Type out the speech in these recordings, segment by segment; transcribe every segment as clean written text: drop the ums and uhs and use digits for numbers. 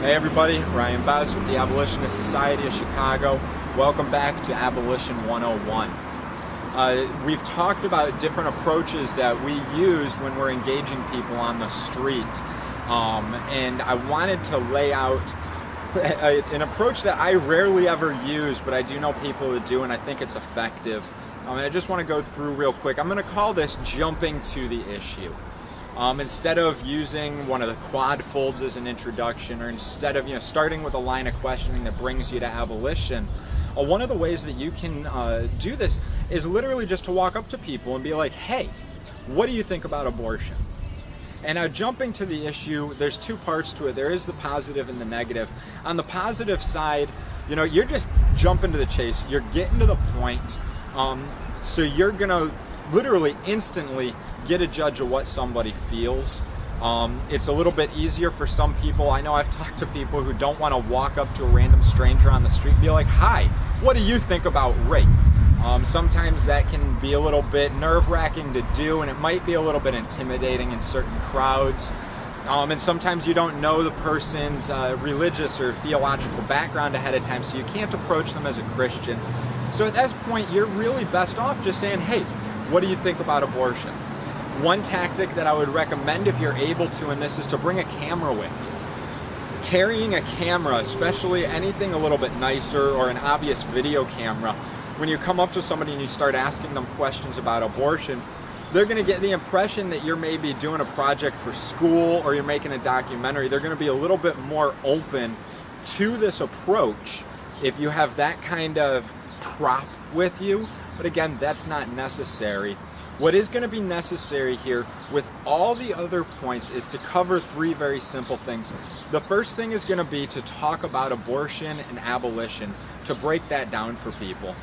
Hey everybody, Ryan Bez with the Abolitionist Society of Chicago. Welcome back to Abolition 101. We've talked about different approaches that we use when we're engaging people on the street. And I wanted to lay out an approach that I rarely ever use, but I do know people who do, and I think it's effective. And I just want to go through real quick. I'm going to call this jumping to the issue. Instead of using one of the quad folds as an introduction, or instead of starting with a line of questioning that brings you to abolition, one of the ways that you can do this is literally just to walk up to people and be like, hey, what do you think about abortion? And now jumping to the issue, there's two parts to it. There is the positive and the negative. On the positive side, you're just jumping to the chase. You're getting to the point. So you're going to literally instantly get a judge of what somebody feels. It's a little bit easier for some people. I know I've talked to people who don't want to walk up to a random stranger on the street and be like, hi, what do you think about rape? Sometimes that can be a little bit nerve-wracking to do, and it might be a little bit intimidating in certain crowds. And sometimes you don't know the person's religious or theological background ahead of time, so you can't approach them as a Christian. So at that point, you're really best off just saying, hey, what do you think about abortion? One tactic that I would recommend if you're able to in this is to bring a camera with you. Carrying a camera, especially anything a little bit nicer or an obvious video camera, when you come up to somebody and you start asking them questions about abortion, they're going to get the impression that you're maybe doing a project for school or you're making a documentary. They're going to be a little bit more open to this approach if you have that kind of prop with you. But again, that's not necessary. What is going to be necessary here with all the other points is to cover three very simple things. The first thing is going to be to talk about abortion and abolition, to break that down for people.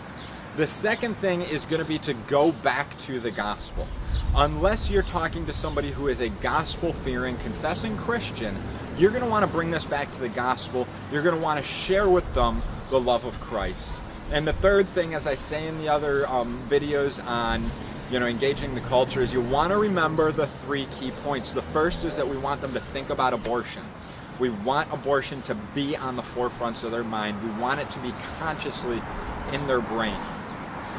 The second thing is going to be to go back to the gospel. Unless you're talking to somebody who is a gospel-fearing, confessing Christian, you're going to want to bring this back to the gospel. You're going to want to share with them the love of Christ. And the third thing, as I say in the other videos on engaging the culture, is you want to remember the three key points. The first is that we want them to think about abortion. We want abortion to be on the forefronts of their mind. We want it to be consciously in their brain.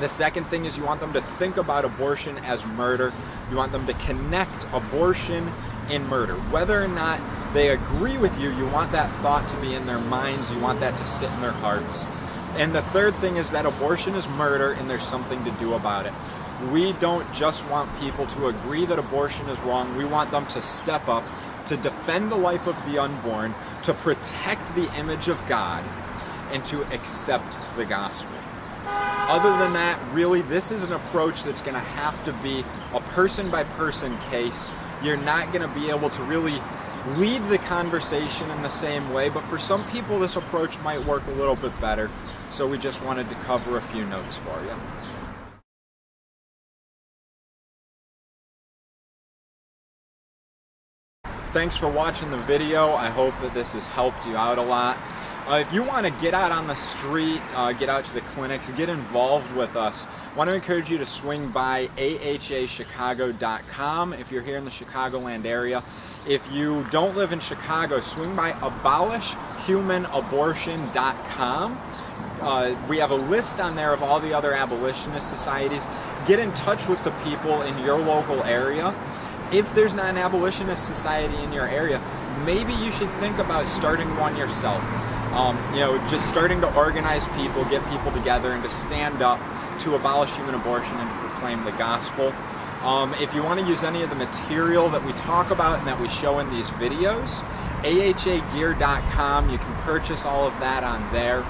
The second thing is you want them to think about abortion as murder. You want them to connect abortion and murder. Whether or not they agree with you, you want that thought to be in their minds. You want that to sit in their hearts. And the third thing is that abortion is murder and there's something to do about it. We don't just want people to agree that abortion is wrong. We want them to step up, to defend the life of the unborn, to protect the image of God, and to accept the gospel. Other than that, really, this is an approach that's going to have to be a person-by-person case. You're not going to be able to really lead the conversation in the same way, but for some people this approach might work a little bit better. So we just wanted to cover a few notes for you. Thanks for watching the video. I hope that this has helped you out a lot. If you want to get out on the street, get out to the clinics, get involved with us, I want to encourage you to swing by ahachicago.com if you're here in the Chicagoland area. If you don't live in Chicago, swing by abolishhumanabortion.com. We have a list on there of all the other abolitionist societies. Get in touch with the people in your local area. If there's not an abolitionist society in your area, maybe you should think about starting one yourself. Just starting to organize people, get people together, and to stand up to abolish human abortion and to proclaim the gospel. If you want to use any of the material that we talk about and that we show in these videos, ahagear.com, you can purchase all of that on there.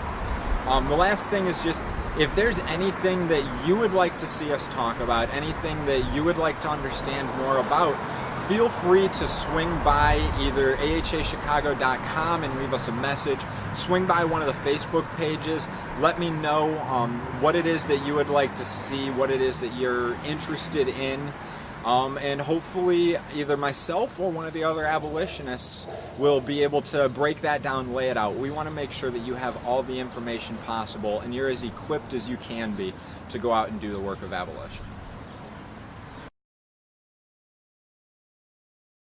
The last thing is just, if there's anything that you would like to see us talk about, anything that you would like to understand more about, feel free to swing by either ahachicago.com and leave us a message. Swing by one of the Facebook pages. Let me know what it is that you would like to see, what it is that you're interested in. And hopefully either myself or one of the other abolitionists will be able to break that down, lay it out. We want to make sure that you have all the information possible and you're as equipped as you can be to go out and do the work of abolition.